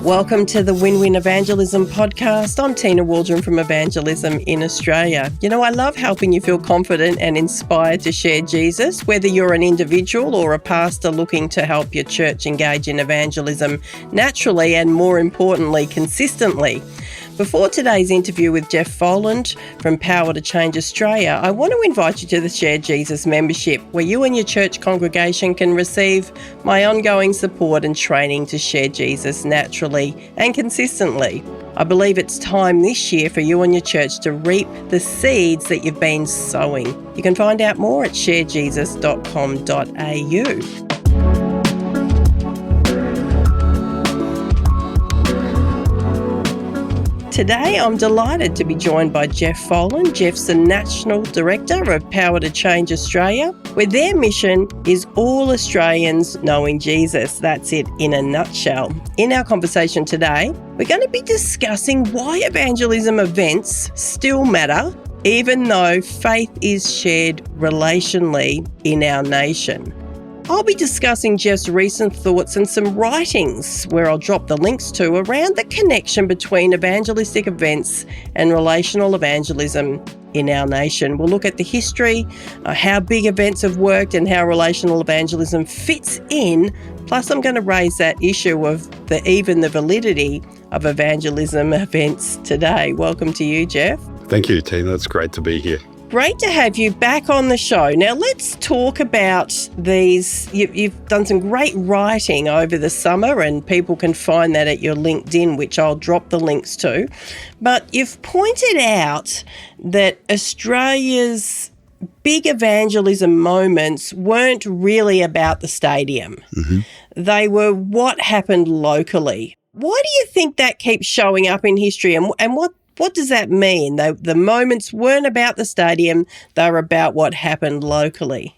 Welcome to the Win Win Evangelism Podcast. I'm Tina Waldrom from Evangelism in Australia. You know, I love helping you feel confident and inspired to share Jesus, whether you're an individual or a pastor looking to help your church engage in evangelism naturally and, more importantly, consistently. Before today's interview with Geoff Folland from Power to Change Australia, I want to invite you to the Share Jesus membership, where you and your church congregation can receive my ongoing support and training to share Jesus naturally and consistently. I believe it's time this year for you and your church to reap the seeds that you've been sowing. You can find out more at sharejesus.com.au. Today, I'm delighted to be joined by Geoff Folland. Geoff's the National Director of Power to Change Australia, where their mission is all Australians knowing Jesus. That's it in a nutshell. In our conversation today, we're going to be discussing why evangelism events still matter, even though faith is shared relationally in our nation. I'll be discussing Geoff's recent thoughts and some writings where I'll drop the links to around the connection between evangelistic events and relational evangelism in our nation. We'll look at the history, how big events have worked and how relational evangelism fits in. Plus, I'm going to raise that issue of the validity of evangelism events today. Welcome to you, Geoff. Thank you, Tina. It's great to be here. Great to have you back on the show. Now, let's talk about these. You've done some great writing over the summer, and people can find that at your LinkedIn, which I'll drop the links to. But you've pointed out that Australia's big evangelism moments weren't really about the stadium. Mm-hmm. They were what happened locally. Why do you think that keeps showing up in history, and what does that mean? The moments weren't about the stadium, they were about what happened locally.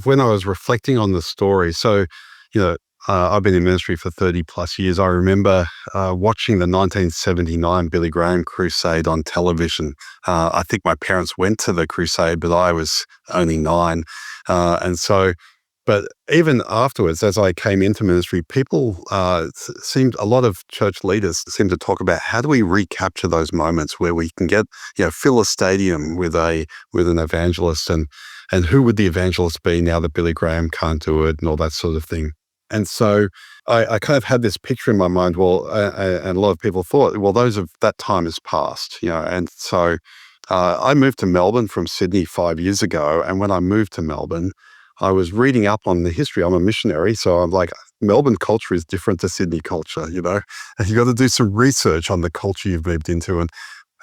When I was reflecting on the story, I've been in ministry for 30 plus years. I remember watching the 1979 Billy Graham crusade on television. I think my parents went to the crusade, but I was only 9. But even afterwards, as I came into ministry, people a lot of church leaders seemed to talk about how do we recapture those moments where we can get, fill a stadium with an evangelist, and who would the evangelist be now that Billy Graham can't do it and all that sort of thing. And so I kind of had this picture in my mind. Well, and a lot of people thought, well, that time is past, And so I moved to Melbourne from Sydney 5 years ago, and when I moved to Melbourne, I was reading up on the history. I'm a missionary, so I'm like, Melbourne culture is different to Sydney culture, and you got to do some research on the culture you've moved into,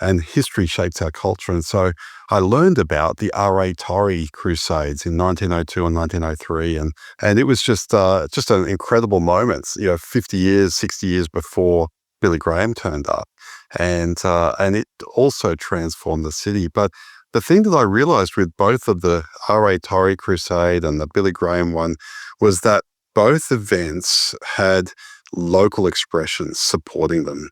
and history shapes our culture. And so I learned about the R.A. Torrey Crusades in 1902 and 1903, and it was just an incredible moment, 50 years, 60 years before Billy Graham turned up, and it also transformed the city. But the thing that I realized with both of the R.A. Torrey Crusade and the Billy Graham one was that both events had local expressions supporting them.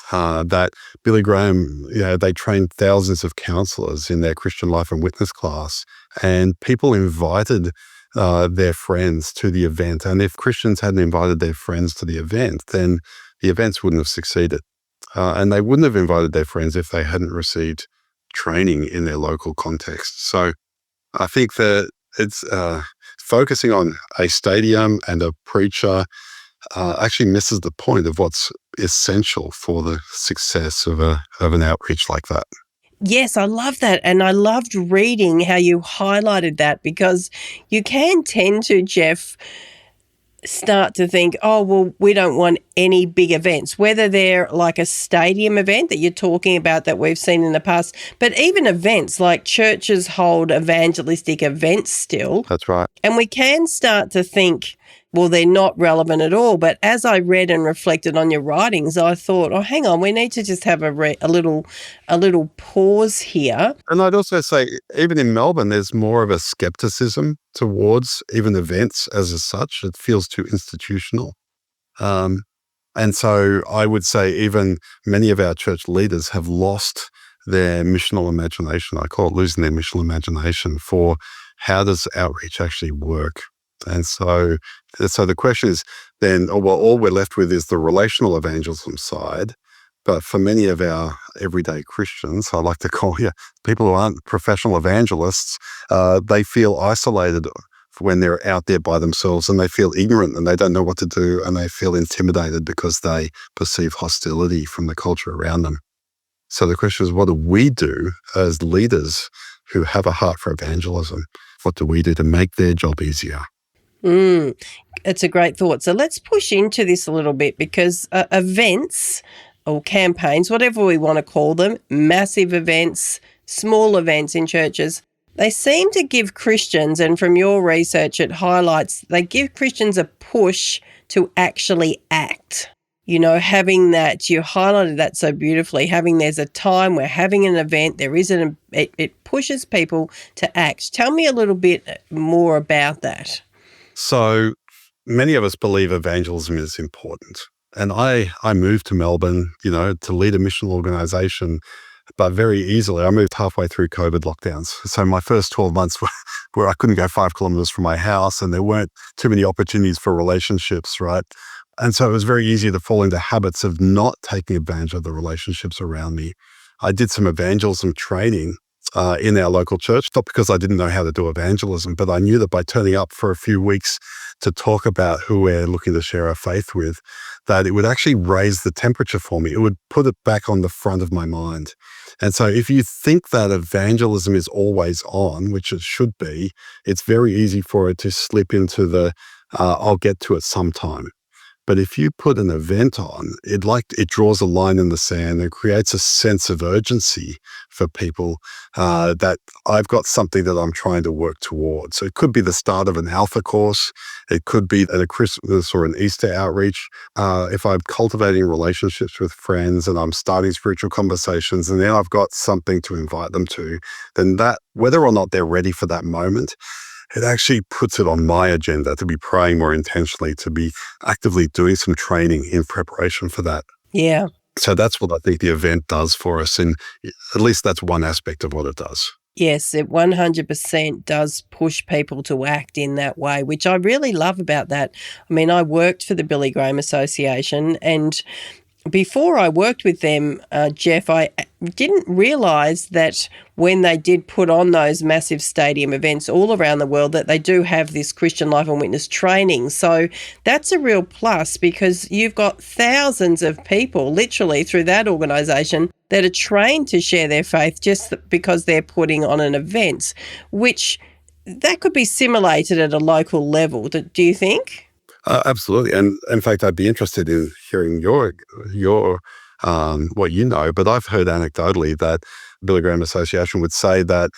That Billy Graham, they trained thousands of counselors in their Christian life and witness class, and people invited their friends to the event. And if Christians hadn't invited their friends to the event, then the events wouldn't have succeeded. And they wouldn't have invited their friends if they hadn't received training in their local context. So I think that it's focusing on a stadium and a preacher actually misses the point of what's essential for the success of an outreach like that. Yes, I love that. And I loved reading how you highlighted that, because you can tend to, Geoff, start to think, oh, well, we don't want any big events, whether they're like a stadium event that you're talking about that we've seen in the past, but even events like churches hold evangelistic events still. That's right. And we can start to think, well, they're not relevant at all. But as I read and reflected on your writings, I thought, oh, hang on, we need to just have a little pause here. And I'd also say, even in Melbourne, there's more of a skepticism towards even events as such. It feels too institutional. And so I would say even many of our church leaders have lost their missional imagination. I call it losing their missional imagination for how does outreach actually work. And so the question is then, all we're left with is the relational evangelism side. But for many of our everyday Christians, I like to call people who aren't professional evangelists, they feel isolated when they're out there by themselves, and they feel ignorant and they don't know what to do, and they feel intimidated because they perceive hostility from the culture around them. So the question is, what do we do as leaders who have a heart for evangelism? What do we do to make their job easier? It's a great thought. So let's push into this a little bit, because events or campaigns, whatever we want to call them, massive events, small events in churches, they seem to give Christians, and from your research it highlights, they give Christians a push to actually act. You know, having that, you highlighted that so beautifully, there's a time, we're having an event, it pushes people to act. Tell me a little bit more about that. So many of us believe evangelism is important. And I moved to Melbourne, to lead a missional organization, but very easily. I moved halfway through COVID lockdowns. So my first 12 months were where I couldn't go 5 kilometers from my house, and there weren't too many opportunities for relationships, right? And so it was very easy to fall into habits of not taking advantage of the relationships around me. I did some evangelism training in our local church, not because I didn't know how to do evangelism, but I knew that by turning up for a few weeks to talk about who we're looking to share our faith with, that it would actually raise the temperature for me. It would put it back on the front of my mind. And so if you think that evangelism is always on, which it should be, it's very easy for it to slip into the I'll get to it sometime. But if you put an event on, it draws a line in the sand and creates a sense of urgency for people that I've got something that I'm trying to work towards. So it could be the start of an Alpha course. It could be at a Christmas or an Easter outreach. If I'm cultivating relationships with friends and I'm starting spiritual conversations, and then I've got something to invite them to, then that, whether or not they're ready for that moment, it actually puts it on my agenda to be praying more intentionally, to be actively doing some training in preparation for that. Yeah. So that's what I think the event does for us. And at least that's one aspect of what it does. Yes, it 100% does push people to act in that way, which I really love about that. I mean, I worked for the Billy Graham Association, and before I worked with them, Geoff, I didn't realise that when they did put on those massive stadium events all around the world, that they do have this Christian Life and Witness training. So that's a real plus, because you've got thousands of people literally through that organisation that are trained to share their faith just because they're putting on an event, which that could be simulated at a local level. Do you think? Absolutely. And in fact, I'd be interested in hearing your what you know, but I've heard anecdotally that Billy Graham Association would say that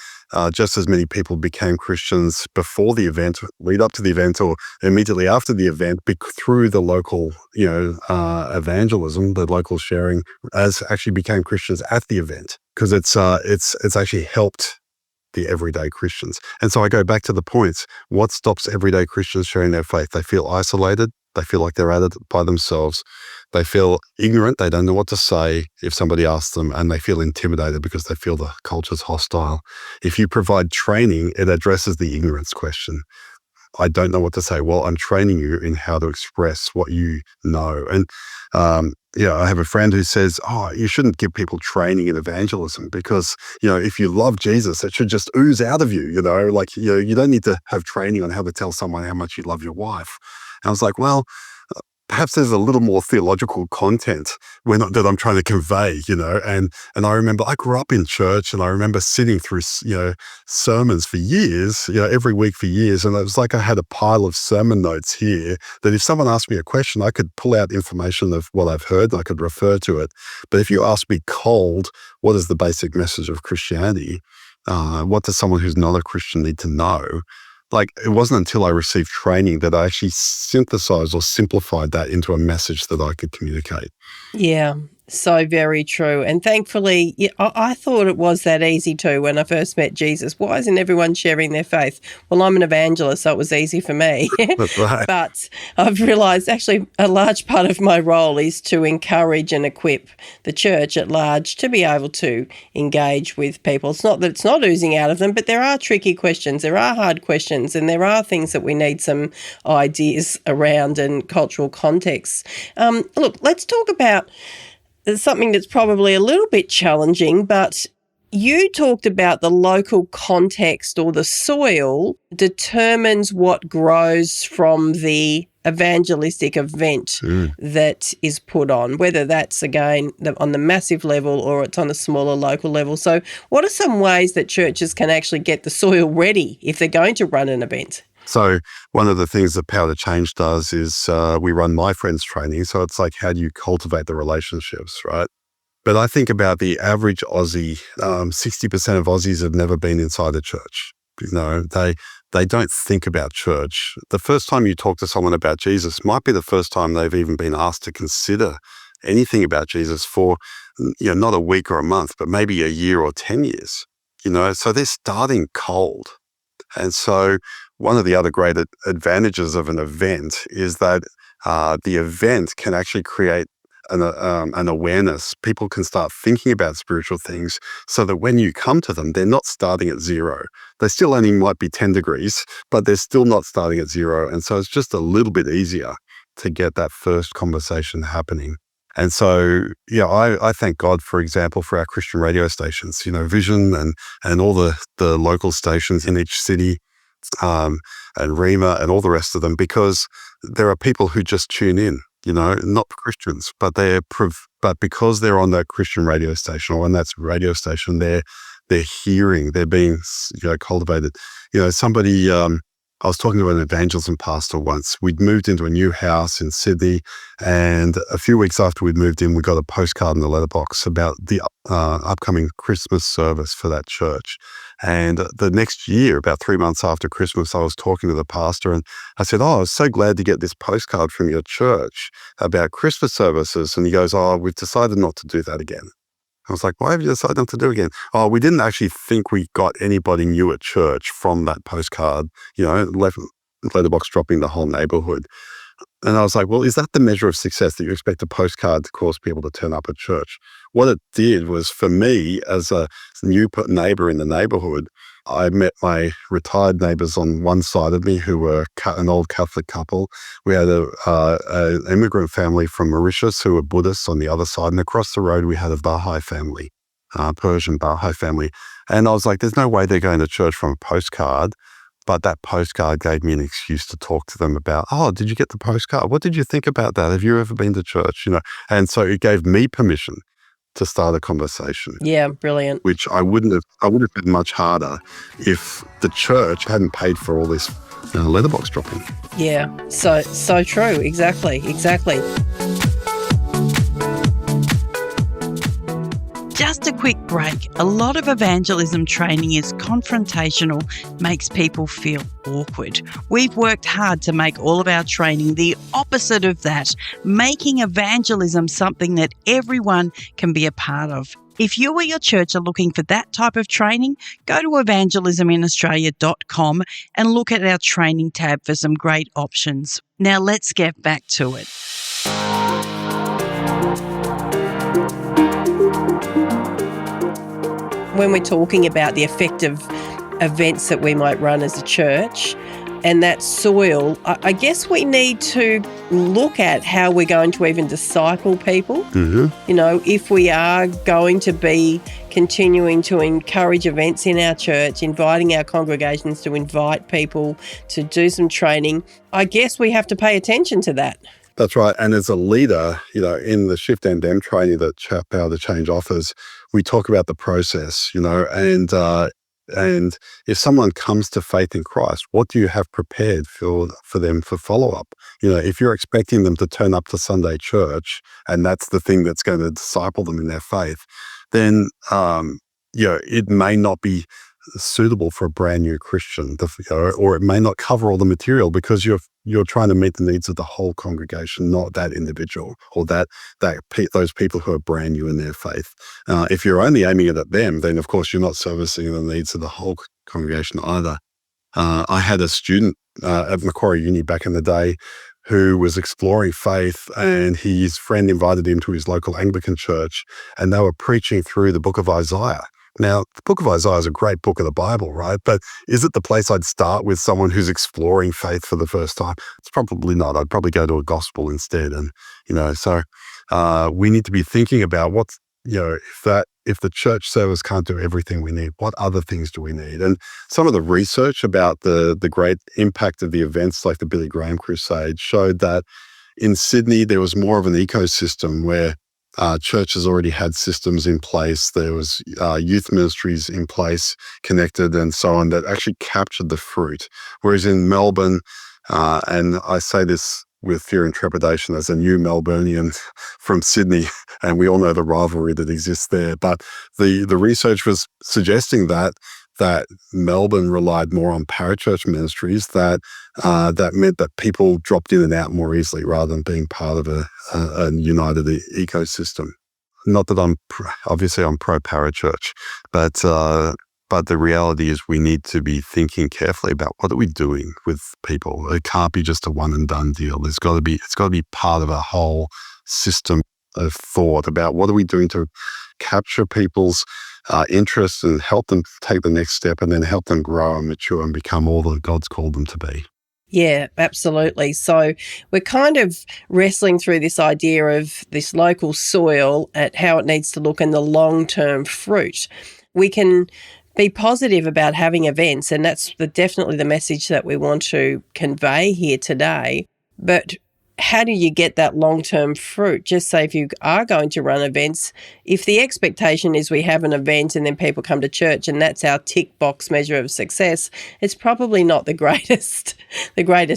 just as many people became Christians before the event, lead up to the event, or immediately after the event, through the local, evangelism, the local sharing, as actually became Christians at the event, because it's actually helped the everyday Christians. And so I go back to the points. What stops everyday Christians sharing their faith? They feel isolated. They feel like they're at it by themselves. They feel ignorant. They don't know what to say if somebody asks them, and they feel intimidated because they feel the culture's hostile. If you provide training, it addresses the ignorance question. I don't know what to say. Well, I'm training you in how to express what you know. And I have a friend who says, you shouldn't give people training in evangelism because, if you love Jesus, it should just ooze out of you, you don't need to have training on how to tell someone how much you love your wife. And I was like, well, perhaps there's a little more theological content that I'm trying to convey, and I remember I grew up in church, and I remember sitting through, sermons for years, every week for years. And it was like I had a pile of sermon notes here that if someone asked me a question, I could pull out information of what I've heard and I could refer to it. But if you ask me cold, what is the basic message of Christianity? What does someone who's not a Christian need to know? It wasn't until I received training that I actually synthesized or simplified that into a message that I could communicate. Yeah, So very true. And thankfully, I thought it was that easy too when I first met Jesus. Why isn't everyone sharing their faith? Well, I'm an evangelist, so it was easy for me. That's right. But I've realised actually a large part of my role is to encourage and equip the church at large to be able to engage with people. It's not that it's not oozing out of them, but there are tricky questions, there are hard questions, and there are things that we need some ideas around and cultural contexts. Look, let's talk about something that's probably a little bit challenging, but you talked about the local context or the soil determines what grows from the evangelistic event that is put on, whether that's, again, on the massive level or it's on a smaller local level. So what are some ways that churches can actually get the soil ready if they're going to run an event? So one of the things that Power to Change does is we run My Friends training. So it's like, how do you cultivate the relationships, right? But I think about the average Aussie, 60% of Aussies have never been inside a church. They don't think about church. The first time you talk to someone about Jesus might be the first time they've even been asked to consider anything about Jesus for, not a week or a month, but maybe a year or 10 years, so they're starting cold. And so one of the other great advantages of an event is that the event can actually create an awareness. People can start thinking about spiritual things so that when you come to them, they're not starting at zero. They still only might be 10 degrees, but they're still not starting at zero. And so it's just a little bit easier to get that first conversation happening. And so, I thank God, for example, for our Christian radio stations, Vision and all the local stations in each city, and Rima and all the rest of them, because there are people who just tune in, not Christians, but but because they're on that Christian radio station or on that radio station, they're hearing, they're being, cultivated. Somebody, I was talking to an evangelism pastor once. We'd moved into a new house in Sydney, and a few weeks after we'd moved in, we got a postcard in the letterbox about the upcoming Christmas service for that church. And the next year, about 3 months after Christmas, I was talking to the pastor, and I said, I was so glad to get this postcard from your church about Christmas services. And he goes, we've decided not to do that again. I was like, why have you decided not to do it again? We didn't actually think we got anybody new at church from that postcard, letterbox dropping the whole neighborhood. And I was like, well, is that the measure of success, that you expect a postcard to cause people to turn up at church? What it did was, for me, as a new neighbor in the neighborhood, I met my retired neighbors on one side of me who were an old Catholic couple. We had an immigrant family from Mauritius who were Buddhists on the other side. And across the road, we had a Baha'i family, Persian Baha'i family. And I was like, there's no way they're going to church from a postcard. But that postcard gave me an excuse to talk to them about, did you get the postcard? What did you think about that? Have you ever been to church? And so it gave me permission to start a conversation. Yeah, brilliant. Which I would have been much harder if the church hadn't paid for all this letterbox dropping. Yeah, so true. Exactly. Just a quick break. A lot of evangelism training is confrontational, makes people feel awkward. We've worked hard to make all of our training the opposite of that, making evangelism something that everyone can be a part of. If you or your church are looking for that type of training, go to evangelisminaustralia.com and look at our training tab for some great options. Now let's get back to it. When we're talking about the effective events that we might run as a church and that soil, I guess we need to look at how we're going to even disciple people. Mm-hmm. If we are going to be continuing to encourage events in our church, inviting our congregations to invite people to do some training, I guess we have to pay attention to that. That's right. And as a leader, in the Shift and Dem training that Power to Change offers, we talk about the process, and if someone comes to faith in Christ, what do you have prepared for them for follow-up? If you're expecting them to turn up to Sunday church and that's the thing that's going to disciple them in their faith, then, it may not be suitable for a brand new Christian, or it may not cover all the material because you're you're trying to meet the needs of the whole congregation, not that individual or those people who are brand new in their faith. If you're only aiming it at them, then of course you're not servicing the needs of the whole congregation either. I had a student at Macquarie Uni back in the day who was exploring faith, and his friend invited him to his local Anglican church, and they were preaching through the book of Isaiah. Now, the book of Isaiah is a great book of the Bible, right? But is it the place I'd start with someone who's exploring faith for the first time? It's probably not. I'd probably go to a gospel instead. And, so we need to be thinking about what's, if the church service can't do everything we need, what other things do we need? And some of the research about the great impact of the events like the Billy Graham Crusade showed that in Sydney, there was more of an ecosystem where churches already had systems in place. There was youth ministries in place, connected and so on, that actually captured the fruit. Whereas in Melbourne, and I say this with fear and trepidation as a new Melburnian from Sydney, and we all know the rivalry that exists there. But the research was suggesting that Melbourne relied more on parachurch ministries, that meant that people dropped in and out more easily rather than being part of a united ecosystem. Not that I'm pro parachurch, but the reality is we need to be thinking carefully about what are we doing with people. It can't be just a one and done deal. It's got to be part of a whole system of thought about what are we doing to capture people's interests and help them take the next step, and then help them grow and mature and become all that God's called them to be. Yeah, absolutely. So we're kind of wrestling through this idea of this local soil, at how it needs to look, and the long-term fruit. We can be positive about having events, and that's definitely the message that we want to convey here today. But how do you get that long-term fruit? Just say if you are going to run events, if the expectation is we have an event and then people come to church and that's our tick box measure of success, it's probably not the greatest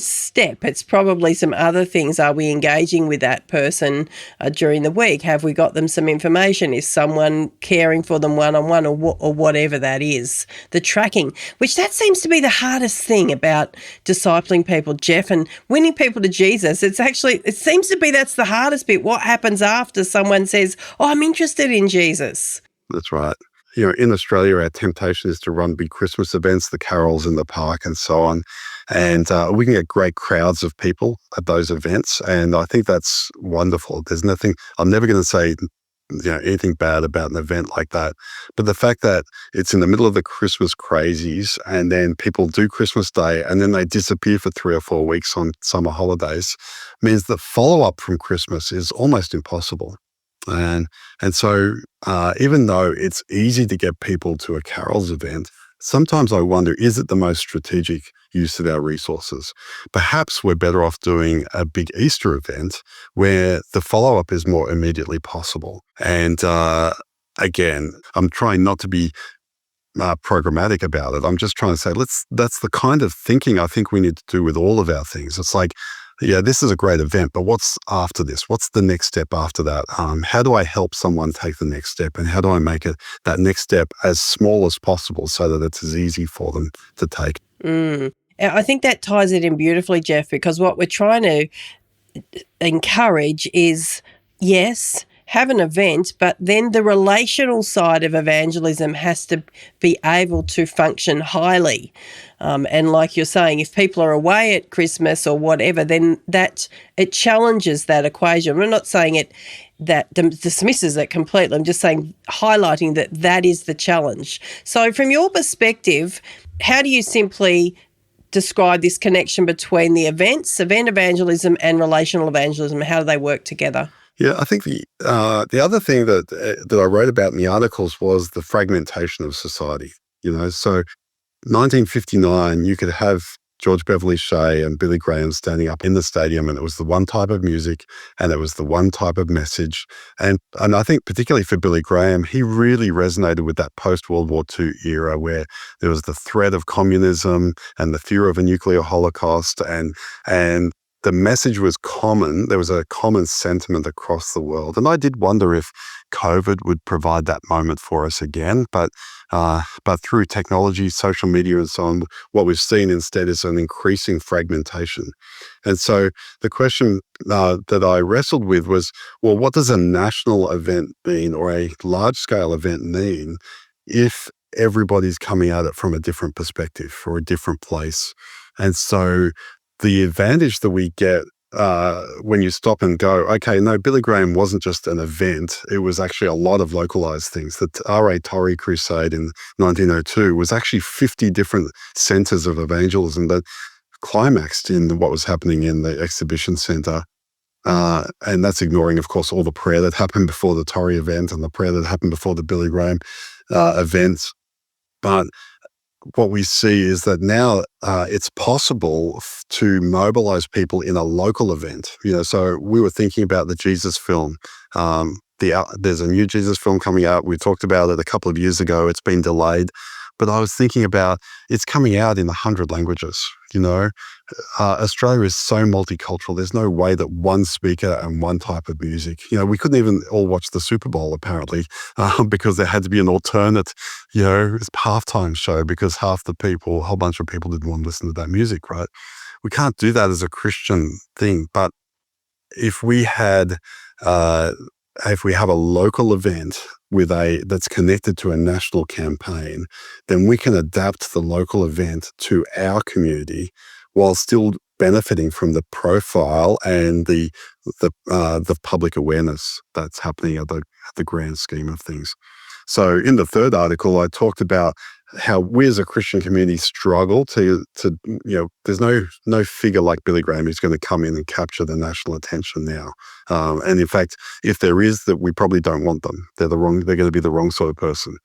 step. It's probably some other things. Are we engaging with that person during the week? Have we got them some information? Is someone caring for them one-on-one, or whatever that is? The tracking, which that seems to be the hardest thing about discipling people, Geoff, and winning people to Jesus. It seems to be that's the hardest bit. What happens after someone says, "Oh, I'm interested in Jesus"? That's right. In Australia, our temptation is to run big Christmas events, the carols in the park and so on. And we can get great crowds of people at those events. And I think that's wonderful. There's nothing, I'm never going to say anything bad about an event like that. But the fact that it's in the middle of the Christmas crazies, and then people do Christmas Day and then they disappear for 3 or 4 weeks on summer holidays, means that follow-up from Christmas is almost impossible. And so even though it's easy to get people to a carols event, sometimes I wonder, is it the most strategic use of our resources? Perhaps we're better off doing a big Easter event where the follow-up is more immediately possible. And again, I'm trying not to be programmatic about it. I'm just trying to say, that's the kind of thinking I think we need to do with all of our things. It's like, yeah, this is a great event, but what's after this? What's the next step after that? How do I help someone take the next step? And how do I make that next step as small as possible so that it's as easy for them to take? I think that ties it in beautifully, Geoff, because what we're trying to encourage is, yes, have an event, but then the relational side of evangelism has to be able to function highly. And like you're saying, if people are away at Christmas or whatever, then it challenges that equation. We're not saying that dismisses it completely. I'm just saying, highlighting that is the challenge. So from your perspective, how do you simply describe this connection between the event evangelism and relational evangelism? How do they work together? Yeah, I think the other thing that I wrote about in the articles was the fragmentation of society. So 1959, you could have George Beverly Shea and Billy Graham standing up in the stadium, and it was the one type of music and it was the one type of message. And I think particularly for Billy Graham, he really resonated with that post-World War II era where there was the threat of communism and the fear of a nuclear holocaust, and the message was common. There was a common sentiment across the world. And I did wonder if COVID would provide that moment for us again. But through technology, social media and so on, what we've seen instead is an increasing fragmentation. And so the question that I wrestled with was, well, what does a national event mean, or a large-scale event mean, if everybody's coming at it from a different perspective or a different place? And so the advantage that we get when you stop and go, okay, no, Billy Graham wasn't just an event. It was actually a lot of localized things. The R.A. Torrey Crusade in 1902 was actually 50 different centers of evangelism that climaxed in what was happening in the exhibition center. And that's ignoring, of course, all the prayer that happened before the Torrey event and the prayer that happened before the Billy Graham event. But what we see is that now it's possible to mobilize people in a local event. So we were thinking about the Jesus film. There's a new Jesus film coming out. We talked about it a couple of years ago. It's been delayed. But I was thinking about it's coming out in 100 languages. Australia is so multicultural. There's no way that one speaker and one type of music. We couldn't even all watch the Super Bowl apparently because there had to be an alternate, halftime show because a whole bunch of people didn't want to listen to that music, right? We can't do that as a Christian thing. But if we have a local event that's connected to a national campaign, then we can adapt the local event to our community while still benefiting from the profile and the public awareness that's happening at the grand scheme of things. So in the third article, I talked about how we as a Christian community struggle to there's no figure like Billy Graham who's going to come in and capture the national attention now. And in fact, if there is, that we probably don't want them. They're going to be the wrong sort of person.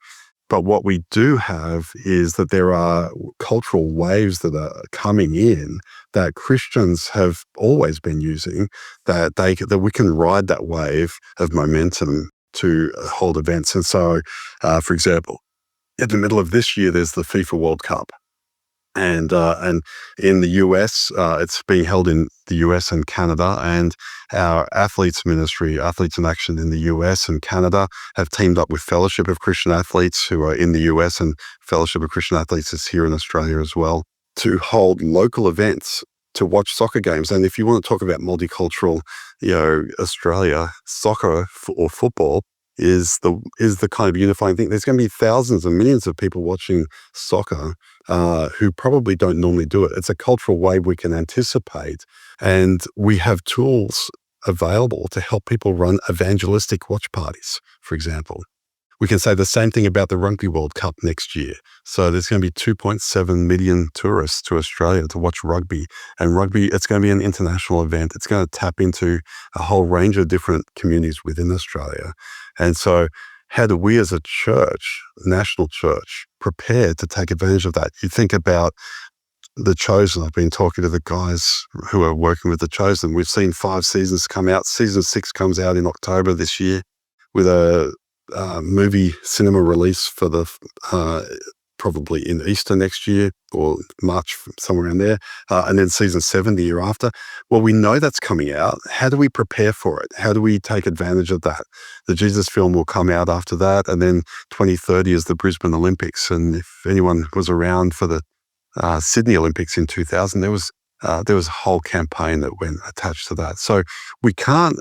But what we do have is that there are cultural waves that are coming in that Christians have always been using, that we can ride that wave of momentum to hold events. And so, for example, in the middle of this year, there's the FIFA World Cup. And in the US, it's being held in the US and Canada. And our athletes ministry, Athletes in Action in the US and Canada, have teamed up with Fellowship of Christian Athletes, who are in the US, and Fellowship of Christian Athletes is here in Australia as well, to hold local events to watch soccer games. And if you want to talk about multicultural, Australia, soccer or football is the kind of unifying thing. There's going to be thousands and millions of people watching soccer who probably don't normally do it. It's a cultural wave we can anticipate, and we have tools available to help people run evangelistic watch parties, for example. We can say the same thing about the Rugby World Cup next year. So there's going to be 2.7 million tourists to Australia to watch rugby. And rugby, it's going to be an international event. It's going to tap into a whole range of different communities within Australia. And so how do we as a church, national church, prepare to take advantage of that? You think about The Chosen. I've been talking to the guys who are working with The Chosen. We've seen 5 seasons come out. Season 6 comes out in October this year with a movie cinema release for the probably in Easter next year or March, somewhere around there, and then season 7 the year after. Well, we know that's coming out. How do we prepare for it? How do we take advantage of that? The Jesus film will come out after that, and then 2030 is the Brisbane Olympics. And if anyone was around for the Sydney Olympics in 2000, there was a whole campaign that went attached to that. So we can't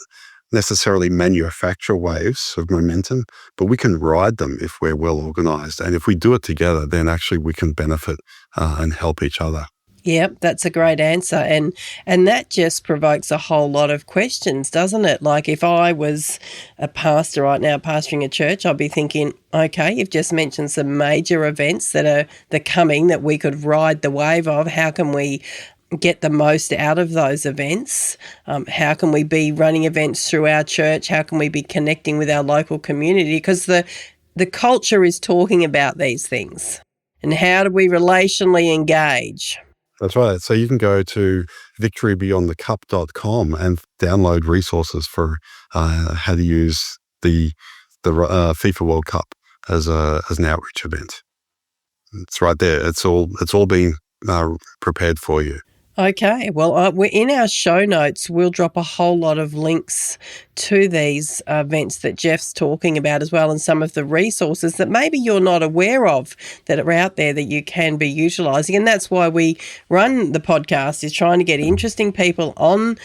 necessarily manufacture waves of momentum, but we can ride them if we're well organized. And if we do it together, then actually we can benefit and help each other. Yep, that's a great answer. And that just provokes a whole lot of questions, doesn't it? Like if I was a pastor right now, pastoring a church, I'd be thinking, okay, you've just mentioned some major events that are coming that we could ride the wave of. How can we get the most out of those events? How can we be running events through our church? How can we be connecting with our local community? Because the culture is talking about these things. And how do we relationally engage? That's right. So you can go to victorybeyondthecup.com and download resources for how to use the FIFA World Cup as an outreach event. It's right there. It's all being prepared for you. Okay, well, we're in our show notes. We'll drop a whole lot of links to these events that Geoff's talking about as well, and some of the resources that maybe you're not aware of that are out there that you can be utilising. And that's why we run the podcast, is trying to get interesting people on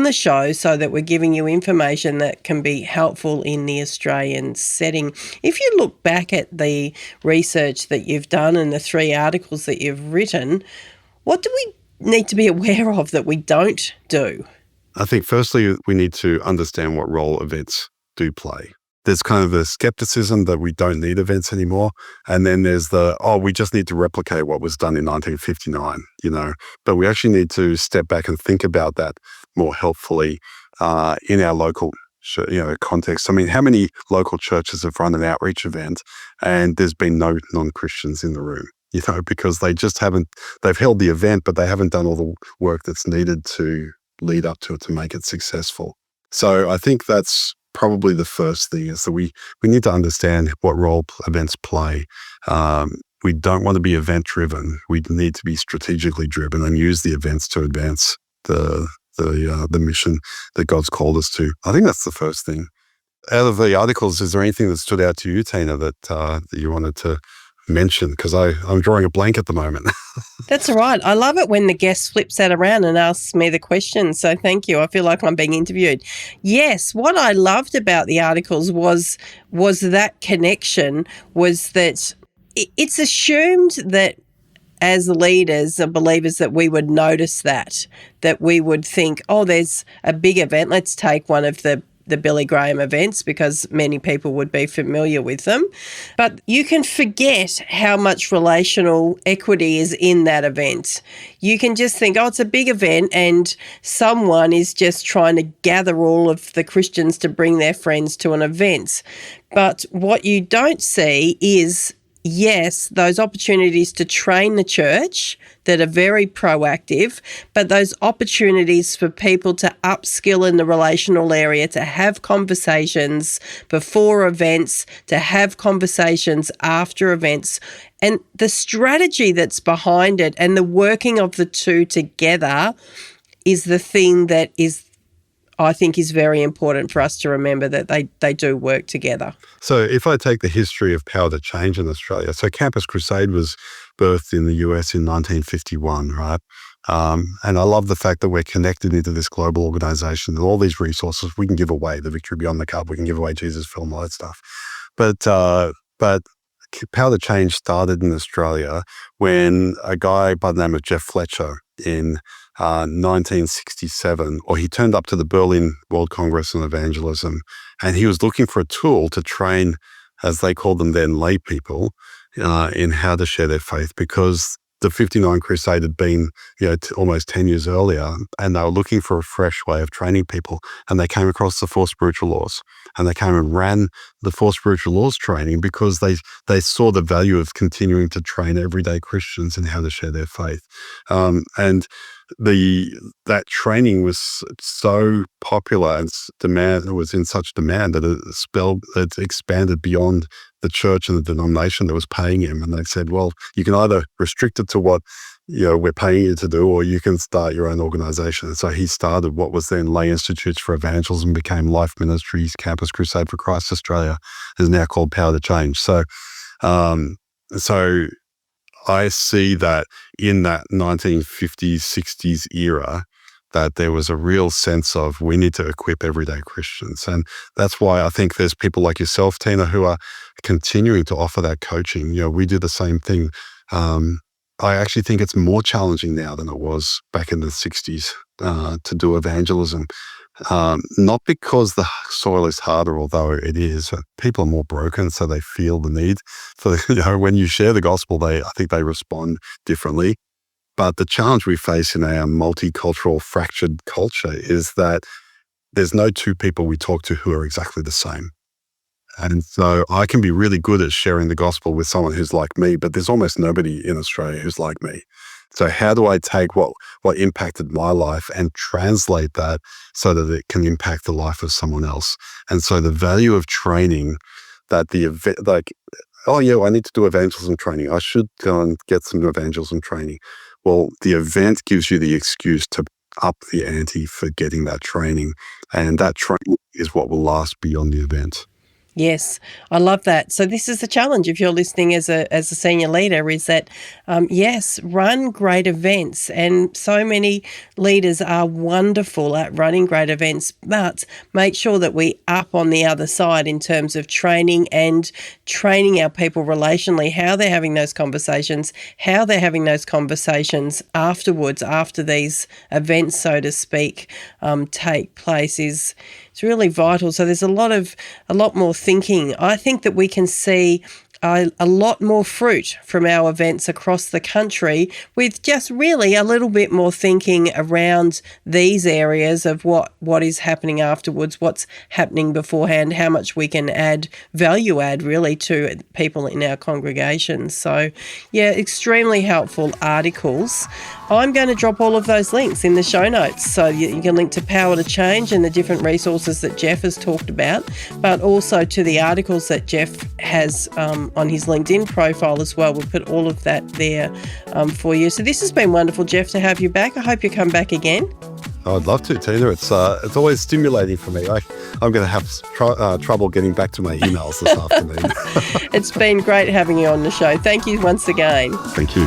the show so that we're giving you information that can be helpful in the Australian setting. If you look back at the research that you've done and the 3 articles that you've written, what do we need to be aware of that we don't do? I think firstly, we need to understand what role events do play. There's kind of a skepticism that we don't need events anymore. And then there's we just need to replicate what was done in 1959, but we actually need to step back and think about that more helpfully in our local context. I mean, how many local churches have run an outreach event and there's been no non-Christians in the room? Because they've held the event, but they haven't done all the work that's needed to lead up to it to make it successful. So I think that's probably the first thing, is that we need to understand what role events play. We don't want to be event-driven. We need to be strategically driven and use the events to advance the mission that God's called us to. I think that's the first thing. Out of the articles, is there anything that stood out to you, Tina, that you wanted to mention? Because I'm drawing a blank at the moment. That's all right. I love it when the guest flips that around and asks me the question. So thank you. I feel like I'm being interviewed. Yes, what I loved about the articles was that connection, was that it's assumed that as leaders or believers that we would notice that we would think, oh, there's a big event. Let's take one of the Billy Graham events, because many people would be familiar with them. But you can forget how much relational equity is in that event. You can just think, oh, it's a big event and someone is just trying to gather all of the Christians to bring their friends to an event. But what you don't see is, yes, those opportunities to train the church that are very proactive, but those opportunities for people to upskill in the relational area, to have conversations before events, to have conversations after events, and the strategy that's behind it and the working of the two together is the thing that I think is very important for us to remember, that they do work together. So if I take the history of Power to Change in Australia, so Campus Crusade was birthed in the US in 1951, right? And I love the fact that we're connected into this global organization and all these resources we can give away, the Victory Beyond the Cup, we can give away Jesus Film, all that stuff. But Power to Change started in Australia when a guy by the name of Geoff Fletcher in 1967, or he turned up to the Berlin World Congress on Evangelism, and he was looking for a tool to train, as they called them then, lay people in how to share their faith, because the 59 Crusade had been almost 10 years earlier, and they were looking for a fresh way of training people, and they came across the 4 spiritual laws, and they came and ran the 4 spiritual laws training because they saw the value of continuing to train everyday Christians in how to share their faith. And that training was so popular and it was in such demand that it expanded beyond the church and the denomination that was paying him. And they said, well, you can either restrict it to what we're paying you to do, or you can start your own organization. And so he started what was then Lay Institutes for Evangelism, became Life Ministries. Campus Crusade for Christ Australia is now called Power to Change. So I see that in that 1950s, 60s era, that there was a real sense of we need to equip everyday Christians. And that's why I think there's people like yourself, Tina, who are continuing to offer that coaching. We do the same thing. I actually think it's more challenging now than it was back in the 60s to do evangelism. Not because the soil is harder, although it is. People are more broken, so they feel the need. So, when you share the gospel, I think they respond differently. But the challenge we face in our multicultural, fractured culture is that there's no 2 people we talk to who are exactly the same. And so I can be really good at sharing the gospel with someone who's like me, but there's almost nobody in Australia who's like me. So how do I take what impacted my life and translate that so that it can impact the life of someone else? And so the value of training, that I need to do evangelism training. I should go and get some evangelism training. Well, the event gives you the excuse to up the ante for getting that training. And that training is what will last beyond the event. Yes, I love that. So this is the challenge if you're listening as a senior leader is that, yes, run great events. And so many leaders are wonderful at running great events, but make sure that we up on the other side in terms of training and training our people relationally, how they're having those conversations, afterwards, after these events, so to speak, take place it's really vital. So there's a lot more thinking. I think that we can see a lot more fruit from our events across the country with just really a little bit more thinking around these areas of what is happening afterwards, what's happening beforehand, how much we can value add really to people in our congregations. So yeah, extremely helpful articles. I'm going to drop all of those links in the show notes so you can link to Power to Change and the different resources that Geoff has talked about, but also to the articles that Geoff has on his LinkedIn profile as well. We'll put all of that there for you. So this has been wonderful, Geoff, to have you back. I hope you come back again. I'd love to, Tina. It's always stimulating for me. I'm going to have trouble getting back to my emails this afternoon. It's been great having you on the show. Thank you once again. Thank you.